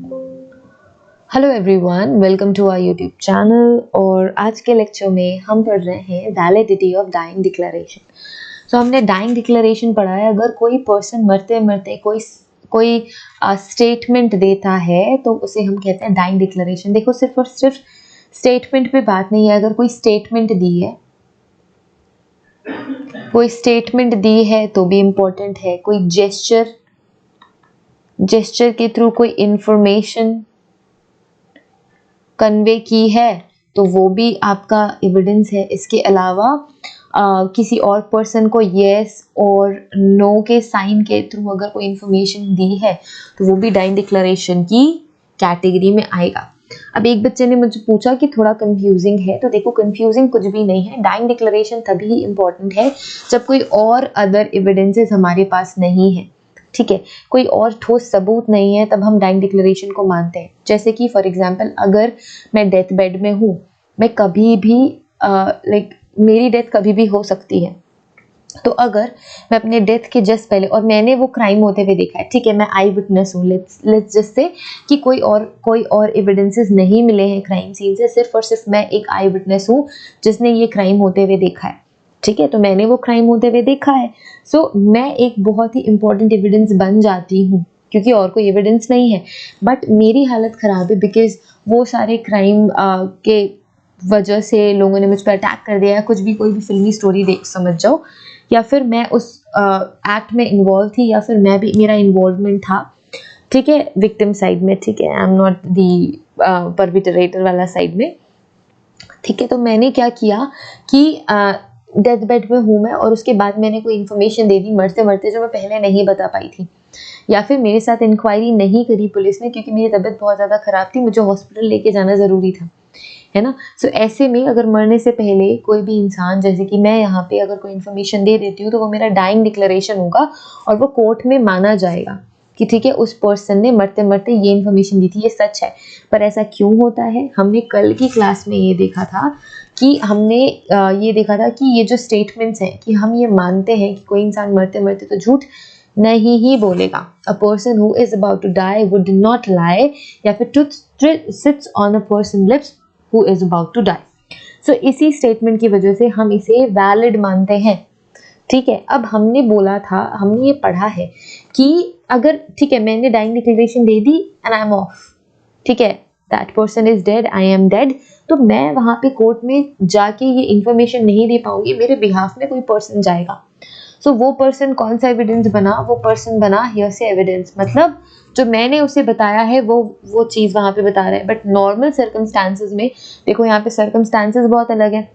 Hello everyone, welcome to our YouTube channel. और आज के लेक्चर में हम पढ़ रहे हैं वैलिडिटी ऑफ डाइंग डिक्लेरेशन। तो हमने डाइंग डिक्लेरेशन पढ़ा है, अगर कोई पर्सन मरते मरते कोई स्टेटमेंट देता है तो उसे हम कहते हैं डाइंग डिक्लेरेशन। देखो, सिर्फ और सिर्फ स्टेटमेंट पे बात नहीं है। अगर कोई स्टेटमेंट दी है तो भी इम्पोर्टेंट है। कोई जेस्चर के थ्रू कोई इंफॉर्मेशन कन्वे की है तो वो भी आपका एविडेंस है। इसके अलावा किसी और पर्सन को येस और नो के साइन के थ्रू अगर कोई इंफॉर्मेशन दी है तो वो भी डाइंग डिक्लेरेशन की कैटेगरी में आएगा। अब एक बच्चे ने मुझे पूछा कि थोड़ा कंफ्यूजिंग है, तो देखो कंफ्यूजिंग कुछ भी नहीं है। डाइंग डिक्लेरेशन तभी इम्पोर्टेंट है जब कोई और अदर एविडेंसेस हमारे पास नहीं है, ठीक है, कोई और ठोस सबूत नहीं है, तब हम डाइंग डिक्लेरेशन को मानते हैं। जैसे कि फॉर एग्जांपल, अगर मैं डेथ बेड में हूँ, मैं कभी भी मेरी डेथ कभी भी हो सकती है, तो अगर मैं अपने डेथ के जस्ट पहले और मैंने वो क्राइम होते हुए देखा है, ठीक है, मैं आई विटनेस हूँ, लेट्स जस्ट से कि कोई और एविडेंसेस नहीं मिले हैं क्राइम सीन से, सिर्फ और सिर्फ मैं एक आई विटनेस हूँ जिसने ये क्राइम होते हुए देखा है, ठीक है, तो मैंने वो क्राइम होते हुए देखा है। सो मैं एक बहुत ही इंपॉर्टेंट एविडेंस बन जाती हूँ क्योंकि और कोई एविडेंस नहीं है, बट मेरी हालत खराब है बिकॉज वो सारे क्राइम के वजह से लोगों ने मुझ पर अटैक कर दिया है, कुछ भी, कोई भी फिल्मी स्टोरी देख समझ जाओ, या फिर मैं उस एक्ट में इन्वॉल्व थी, या फिर मेरा इन्वॉल्वमेंट था, ठीक है, विक्टिम साइड में, ठीक है, I am not the perpetrator वाला साइड में, ठीक है। तो मैंने क्या किया कि डेथ बेड में हूँ मैं, और उसके बाद मैंने कोई इन्फॉर्मेशन दे दी मरते मरते जो मैं पहले नहीं बता पाई थी, या फिर मेरे साथ इंक्वायरी नहीं करी पुलिस ने क्योंकि मेरी तबीयत बहुत ज़्यादा ख़राब थी, मुझे हॉस्पिटल लेके जाना ज़रूरी था, है ना। सो ऐसे में अगर मरने से पहले कोई भी इंसान, जैसे कि मैं यहाँ पे अगर कोई इन्फॉर्मेशन दे देती हूँ, तो वो मेरा डाइंग डिक्लेरेशन होगा और वो कोर्ट में माना जाएगा कि ठीक है, उस पर्सन ने मरते मरते ये इन्फॉर्मेशन दी थी, ये सच है। पर ऐसा क्यों होता है? हमने कल की क्लास में ये देखा था कि हमने ये देखा था कि ये जो स्टेटमेंट्स हैं कि हम ये मानते हैं कि कोई इंसान मरते मरते तो झूठ नहीं ही बोलेगा। A person who is about to die would not lie, या फिर truth sits on a person lips who is about to die. So इसी स्टेटमेंट की वजह से हम इसे वैलिड मानते हैं, ठीक है। अब हमने बोला था, हमने ये पढ़ा है कि अगर, ठीक है, मैंने डाइंग डिक्लेरेशन दे दी एंड आई एम ऑफ, ठीक है, that person is dead, I am dead, तो मैं वहां पे कोर्ट में जाके ये इंफॉर्मेशन नहीं दे पाऊंगी, मेरे बिहाफ में कोई पर्सन जाएगा। सो वो पर्सन कौन सा एविडेंस बना? वो पर्सन बना हियरसे एविडेंस, मतलब जो मैंने उसे बताया है वो चीज़ वहाँ पे बता रहा है। बट नॉर्मल सर्कमस्टांसेस में, देखो यहाँ पे सर्कमस्टांसेस बहुत अलग है,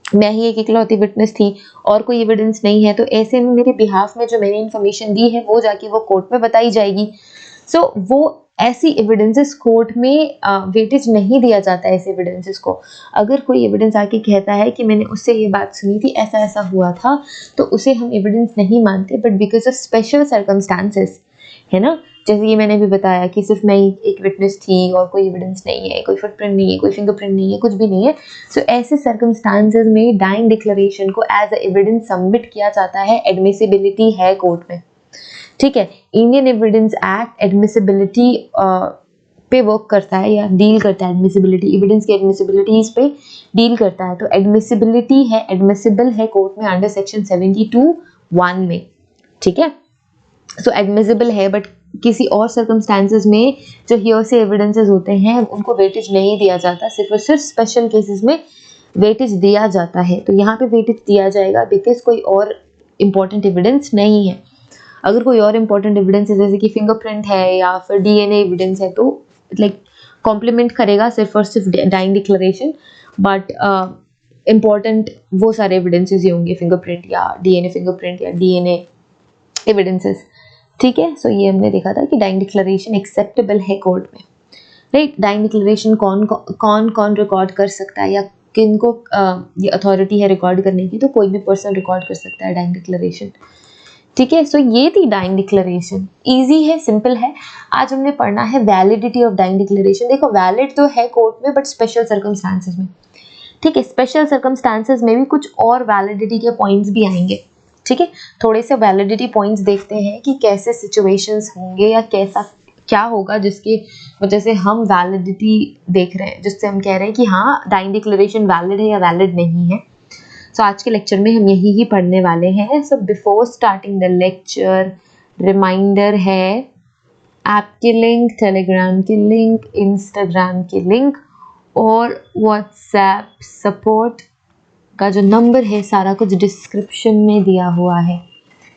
मैं ही एक इकलौती विटनेस थी और कोई एविडेंस नहीं है, तो ऐसे में मेरे बिहाफ में जो मैंने इन्फॉर्मेशन दी है वो जाके वो कोर्ट में बताई जाएगी। सो वो ऐसी एविडेंसेस कोर्ट में वेटेज नहीं दिया जाता है ऐसे एविडेंसेस को। अगर कोई एविडेंस आके कहता है कि मैंने उससे ये बात सुनी थी, ऐसा ऐसा हुआ था, तो उसे हम एविडेंस नहीं मानते, but because of special circumstances, है ना, जैसे कि मैंने भी बताया कि सिर्फ मैं एक विटनेस थी और कोई एविडेंस नहीं है, कोई फुटप्रिंट नहीं है, कोई फिंगरप्रिंट नहीं है, कुछ भी नहीं है। सो ऐसे सर्कमस्टांसेस में डाइंग डिक्लेरेशन को एज अ एविडेंस सबमिट किया जाता है, एडमिसिबिलिटी है कोर्ट में, ठीक है। इंडियन एविडेंस एक्ट एडमिसिबिलिटी पे वर्क करता है या डील करता है, एडमिसिबिलिटी, एविडेंस की एडमिसिबिलिटीज पे डील करता है। तो एडमिसिबिलिटी है, एडमिसिबल है कोर्ट में अंडर सेक्शन 72(1) में, ठीक है। सो एडमिसिबल है, बट किसी और सर्कमस्टांसेस में जो हियरसे एविडेंसेस होते हैं उनको वेटेज नहीं दिया जाता, सिर्फ और सिर्फ स्पेशल केसेस में वेटेज दिया जाता है। तो यहाँ पे वेटेज दिया जाएगा बिकॉज कोई और इम्पोर्टेंट एविडेंस नहीं है। अगर कोई और इम्पोर्टेंट एविडेंस है, जैसे कि फिंगरप्रिंट है या फिर डीएनए एविडेंस है, तो लाइक कॉम्प्लीमेंट करेगा सिर्फ और सिर्फ डाइंग डिक्लेरेशन, बट इम्पोर्टेंट वो सारे एविडेंसेस ही होंगे, फिंगरप्रिंट या डीएनए एविडेंसेस, ठीक है। सो ये हमने देखा था कि डाइंग डिक्लेरेशन एक्सेप्टेबल है कोर्ट में, राइट। डाइंग डिक्लेरेशन कौन रिकॉर्ड कर सकता है या किनको ये अथॉरिटी है रिकॉर्ड करने की? तो कोई भी पर्सन रिकॉर्ड कर सकता है डाइंग डिक्लेरेशन, ठीक है। सो ये थी डाइंग डिक्लेरेशन, इजी है, सिंपल है। आज हमने पढ़ना है वैलिडिटी ऑफ डाइंग डिक्लेरेशन। देखो, वैलिड तो है कोर्ट में, बट स्पेशल सर्कमस्टांसेस में, ठीक है। स्पेशल सर्कमस्टांसेस में भी कुछ और वैलिडिटी के पॉइंट्स भी आएंगे, ठीक है। थोड़े से वैलिडिटी पॉइंट्स देखते हैं कि कैसे सिचुएशंस होंगे या कैसा क्या होगा जिसके वजह से हम वैलिडिटी देख रहे हैं, जिससे हम कह रहे हैं कि हाँ डाइंग डिक्लेरेशन वैलिड है या वैलिड नहीं है। सो आज के लेक्चर में हम यही ही पढ़ने वाले हैं। So before starting the lecture reminder है, ऐप के लिंक, टेलीग्राम के लिंक, इंस्टाग्राम के लिंक और व्हाट्सएप सपोर्ट का जो नंबर है सारा कुछ डिस्क्रिप्शन में दिया हुआ है।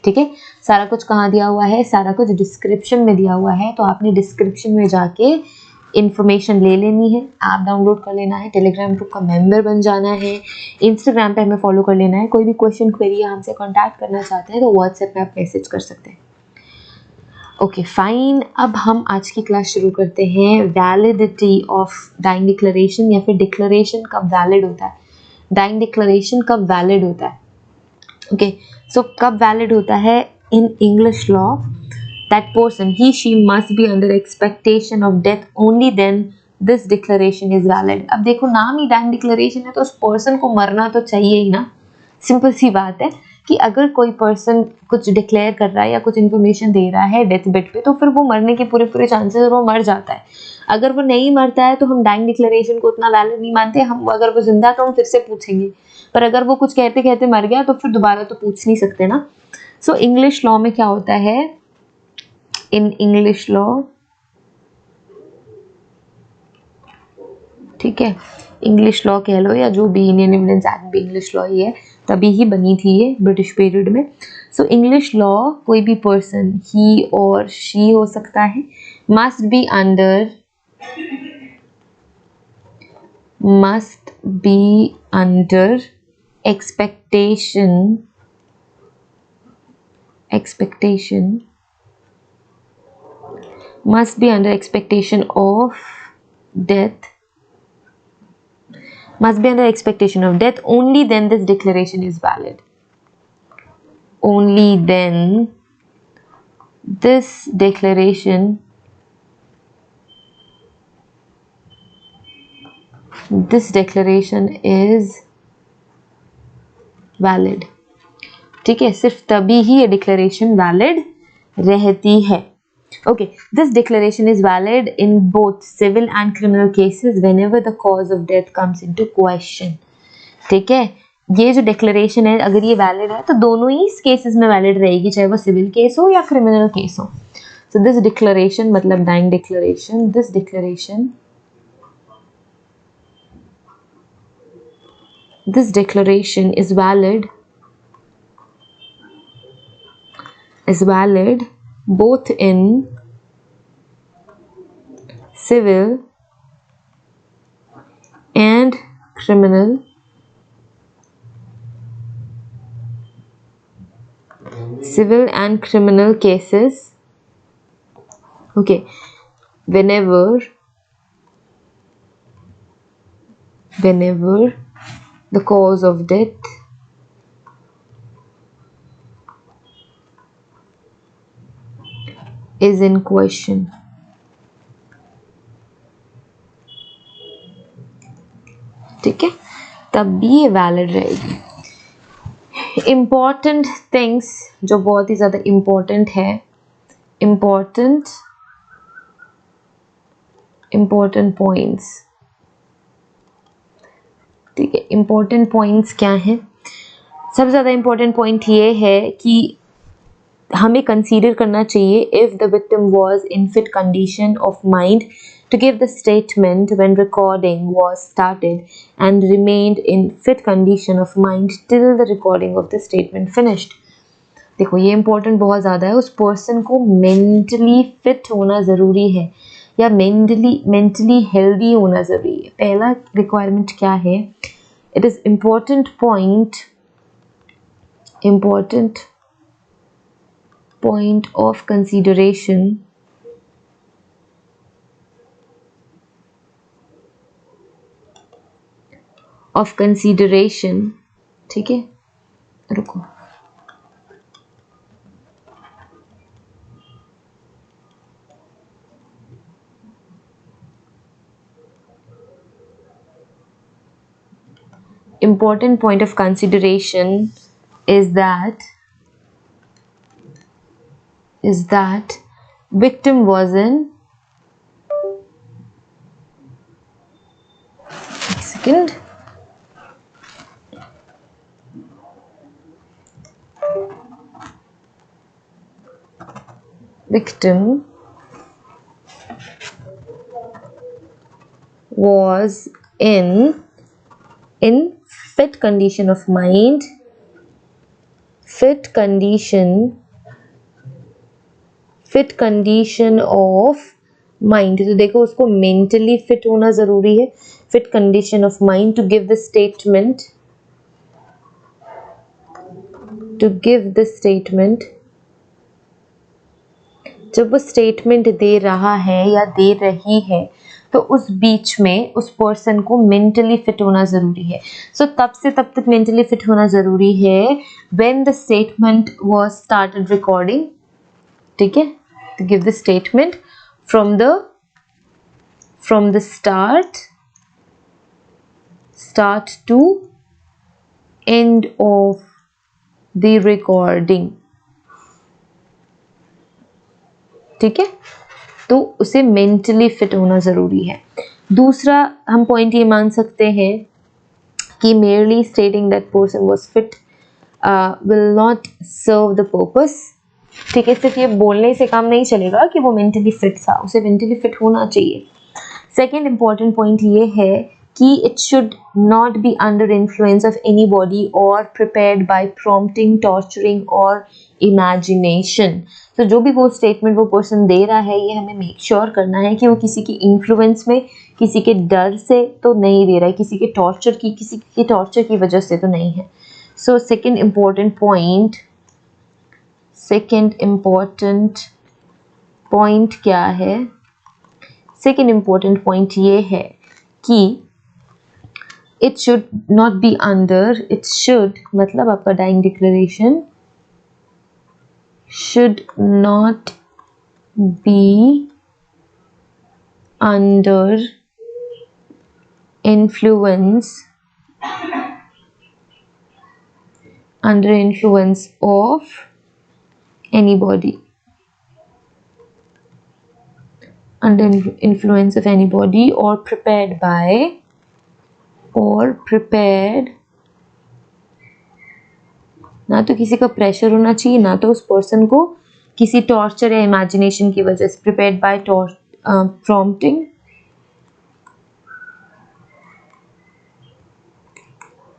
ठीक है, सारा कुछ कहाँ दिया हुआ है? सारा कुछ डिस्क्रिप्शन में दिया हुआ है। तो आपने डिस्क्रिप्शन में जाके इन्फॉर्मेशन ले लेनी है, ऐप डाउनलोड कर लेना है, टेलीग्राम ग्रुप का मेंबर बन जाना है, इंस्टाग्राम पे हमें फॉलो कर लेना है। कोई भी क्वेश्चन क्वेरी या हमसे कांटेक्ट करना चाहते हैं तो व्हाट्सएप पे आप मैसेज कर सकते हैं। ओके फाइन, अब हम आज की क्लास शुरू करते हैं। वैलिडिटी ऑफ डाइंग डिक्लेरेशन या फिर डिक्लेरेशन कब वैलिड होता है, डाइंग डिक्लेरेशन कब वैलिड होता है। ओके सो कब वैलिड होता है? In English law that person he she must be under expectation of death, only then this declaration is valid। अब देखो नाम ही डाइंग डिक्लेरेशन है तो उस पर्सन को मरना तो चाहिए ही ना। सिंपल सी बात है कि अगर कोई पर्सन कुछ डिक्लेयर कर रहा है या कुछ इन्फॉर्मेशन दे रहा है डेथ बेड पे, तो फिर वो मरने के पूरे चांसेस और वो मर जाता है। अगर वो नहीं मरता है तो हम डाइंग डिक्लेरेशन को उतना वैलिड नहीं मानते। हम अगर वो जिंदा तो हम फिर से पूछेंगे, पर अगर वो कुछ कहते कहते मर गया तो फिर दोबारा तो पूछ नहीं सकते ना। सो इंग्लिश लॉ में क्या होता है? इन इंग्लिश लॉ, ठीक है, इंग्लिश लॉ कह लो या जो भी, इंडियन एविडेंस एक्ट भी इंग्लिश लॉ ही है, तभी ही बनी थी ये ब्रिटिश पीरियड में। सो इंग्लिश लॉ, कोई भी पर्सन ही और शी हो सकता है, must be under expectation must be under expectation of death, only then this declaration is valid, only then this declaration is valid। ठीक है, सिर्फ तभी ही ये डिक्लेरेशन वैलिड रहती है। Okay, this declaration is valid in both civil and criminal cases whenever the cause of death comes into question. ठीक है, ये जो डिक्लेरेशन है अगर ये वैलिड है तो दोनों ही केसेस में वैलिड रहेगी, चाहे वो सिविल केस हो या क्रिमिनल केस हो। सो दिस डिक्लेरेशन मतलब dying declaration, this declaration is valid both in civil and criminal cases। okay, whenever the cause of death is in question। ठीक है, तब भी ये वैलिड रहेगी। इम्पॉर्टेंट थिंग्स जो बहुत ही ज़्यादा इम्पॉर्टेंट है, इम्पॉर्टेंट पॉइंट्स। ठीक है, इम्पॉर्टेंट पॉइंट्स क्या हैं? सबसे ज़्यादा इम्पॉर्टेंट पॉइंट ये है कि हमें कंसीडर करना चाहिए if the victim was in fit condition of mind to give the statement when recording was started and remained in fit condition of mind till the recording of the statement finished। देखो ये important बहुत ज़्यादा है, उस person को mentally fit होना ज़रूरी है या मेंटली हेल्दी होना ज़रूरी है। पहला रिक्वायरमेंट क्या है? It is important point of consideration ठीक है, रुको, important point of consideration is that victim was in second. Victim was in fit condition of mind, fit condition of mind. तो देखो उसको mentally fit होना जरूरी है, fit condition of mind to give the statement, जब वो statement दे रहा है या दे रही है तो उस बीच में उस पर्सन को मेंटली फिट होना जरूरी है. सो तब से तब तक मेंटली फिट होना जरूरी है when the statement was started recording. ठीक है, to give the statement from the start to end of the recording. ठीक है, तो उसे मेंटली फिट होना जरूरी है. दूसरा हम पॉइंट ये मान सकते हैं कि merely stating that person was fit will not serve the purpose. ठीक है, सिर्फ ये बोलने से काम नहीं चलेगा कि वो मेंटली फिट था, उसे मेंटली फिट होना चाहिए. सेकेंड इंपॉर्टेंट पॉइंट ये है कि it should not be under influence of any body और प्रिपेयर्ड बाय प्रॉम्प्टिंग, टॉर्चरिंग और इमेजिनेशन. तो जो भी वो स्टेटमेंट वो पर्सन दे रहा है, ये हमें मेक श्योर करना है कि वो किसी की इन्फ्लुएंस में, किसी के डर से तो नहीं दे रहा है, किसी के टॉर्चर की वजह से तो नहीं है. सो सेकेंड इम्पॉर्टेंट पॉइंट क्या है? सेकेंड इम्पॉर्टेंट पॉइंट ये है कि it should not be under, it should मतलब आपका dying declaration should not be under influence of anybody, or prepared by, ना तो किसी का प्रेशर होना चाहिए, ना तो उस पर्सन को किसी टॉर्चर या इमेजिनेशन की वजह से. प्रिपेयर्ड बाय प्रॉम्प्टिंग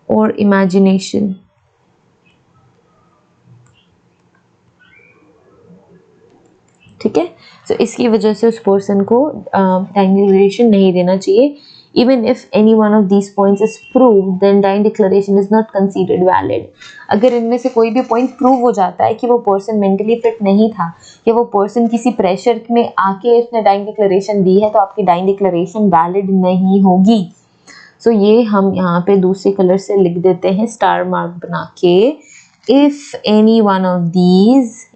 और इमेजिनेशन. ठीक है, तो इसकी वजह से उस पर्सन को डाइंग डिक्लेरेशन नहीं देना चाहिए. Even if any one of these points is proved, then dying declaration is not considered valid. अगर इनमें से कोई भी पॉइंट प्रूव हो जाता है कि वो पर्सन मेंटली फिट नहीं था या वो पर्सन किसी प्रेशर में आके उसने डाइंग डिक्लेरेशन दी है, तो आपकी डाइंग डिक्लेरेशन वैलिड नहीं होगी. सो ये हम यहाँ पे दूसरे कलर से लिख देते हैं स्टार मार्क बना के. If any one of these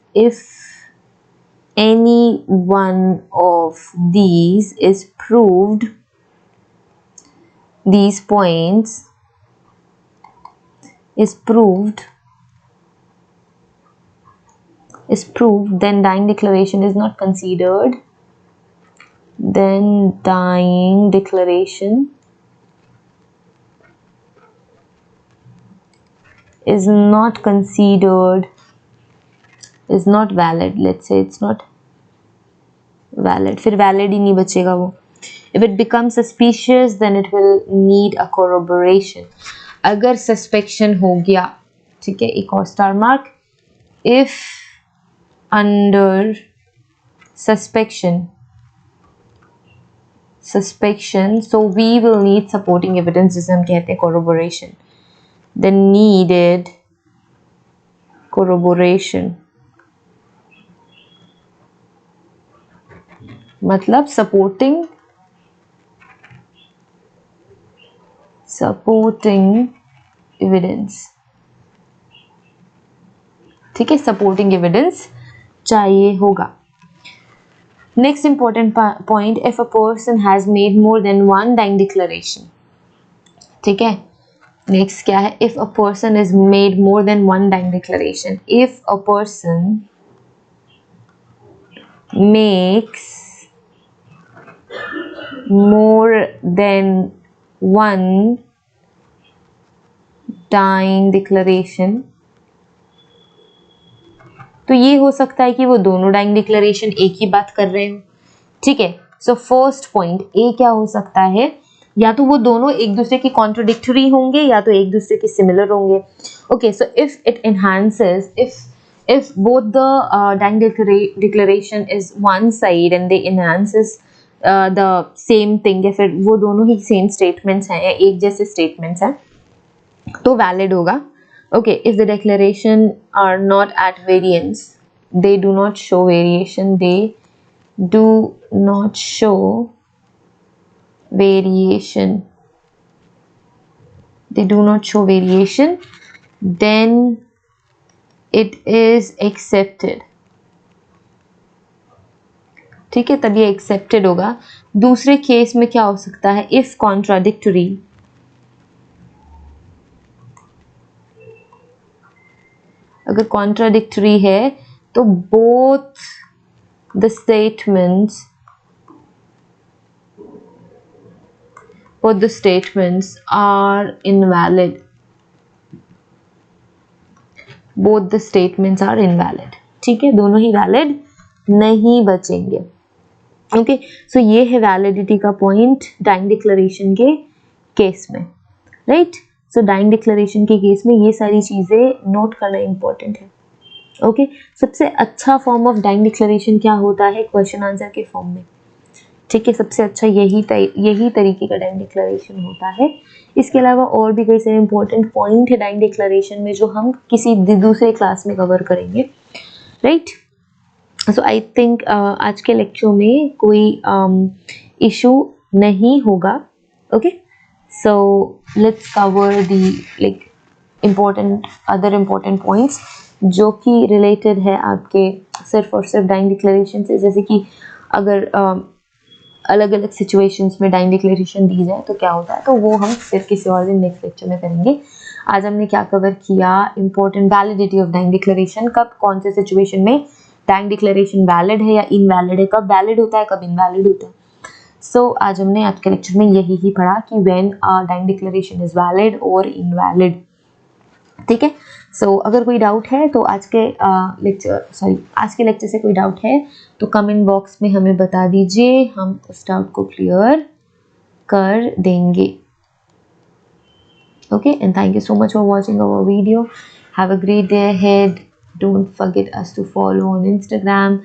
is proved, these points is proved, then dying declaration is not considered. Then dying declaration is not considered, is not valid. Let's say it's not valid. फिर valid ही नहीं बचेगा वो. If it becomes suspicious, then it will need a corroboration. अगर suspicion हो गया, ठीक है, एक और star mark. If under suspicion, so we will need supporting evidence, जिसे हम कहते हैं corroboration. Then needed corroboration मतलब supporting evidence. ठीक है, supporting evidence चाहिए होगा. Next important point, if a person has made more than one dying declaration. ठीक है, next क्या है? If a person is made more than one dying declaration. If a person makes more than one dying declaration, तो ये हो सकता है कि वो दोनों डाइंग डिक्लेरेशन एक ही बात कर रहे हो, ठीक है। सो फर्स्ट पॉइंट ए क्या हो सकता है, या तो वो दोनों एक दूसरे के कॉन्ट्रोडिक्टरी होंगे या तो एक दूसरे के सिमिलर होंगे। Okay, so if it enhances, if both the dying declaration is one side and they enhances the same thing, या फिर वो दोनों ही सेम स्टेटमेंट्स हैं या एक जैसे स्टेटमेंट्स हैं, तो वैलिड होगा। Okay, if the declaration are not at variance, they do not show variation, they do not show variation, they do not show variation, then it is accepted, ठीक है, तब ये accepted होगा। दूसरे केस में क्या हो सकता है, if contradictory, अगर कॉन्ट्राडिक्टरी है तो both the statements are invalid, both the statements are invalid, ठीक है, दोनों ही वैलिड नहीं बचेंगे। ओके, सो ये है वैलिडिटी का पॉइंट डाइंग डिक्लेरेशन के केस में, राइट। सो डाइंग डिक्लेरेशन के केस में ये सारी चीज़ें नोट करना इंपॉर्टेंट है। ओके, सबसे अच्छा फॉर्म ऑफ डाइंग डिक्लेरेशन क्या होता है, क्वेश्चन आंसर के फॉर्म में, ठीक है, सबसे अच्छा यही तरीके का डाइंग डिक्लेरेशन होता है। इसके अलावा और भी कई सारे इंपॉर्टेंट पॉइंट है डाइंग डिक्लेरेशन में जो हम किसी दूसरे क्लास में कवर करेंगे, राइट। सो आई थिंक आज के लेक्चर में कोई इशू नहीं होगा। Okay, so let's cover the like other important points जो कि related है आपके सिर्फ और सिर्फ डाइंग डिक्लेरेशन से। जैसे कि अगर अलग अलग सिचुएशंस में डाइंग डिक्लेरेशन दी जाए तो क्या होता है, तो वो हम फिर किसी और दिन नेक्स्ट लेक्चर में करेंगे। आज हमने क्या कवर किया, important validity of dying declaration, कब कौन से सिचुएशन में डाइंग डिक्लेरेशन वैलिड है या इनवैलिड है, कब वैलिड होता है कब इनवैलिड होता है। आज हमने आज के लेक्चर में यही ही पढ़ा कि when dying declaration is valid और इनवैलिड, ठीक है। अगर कोई डाउट है तो आज के लेक्चर से कोई डाउट है तो कमेंट बॉक्स में हमें बता दीजिए, हम उस डाउट को क्लियर कर देंगे। Okay, and thank you so much for watching our video. Have a great day ahead. Don't forget us to follow on Instagram,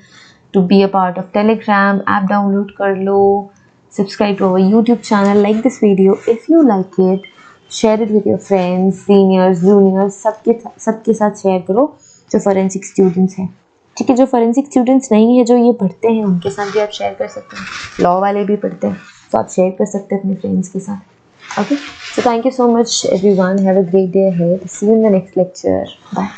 to be a part of Telegram, app download कर लो, subscribe to our YouTube channel, like this video if you like it, share it with your friends, seniors, juniors, सबके साथ share करो जो forensic students हैं, ठीक है। जो फोरेंसिक स्टूडेंट्स नहीं है, जो ये पढ़ते हैं, उनके साथ भी आप शेयर कर सकते हैं। लॉ वाले भी पढ़ते हैं तो आप शेयर कर सकते हैं अपने फ्रेंड्स के साथ। Okay, so thank you so much everyone, have a great day ahead, see you in the next lecture, bye.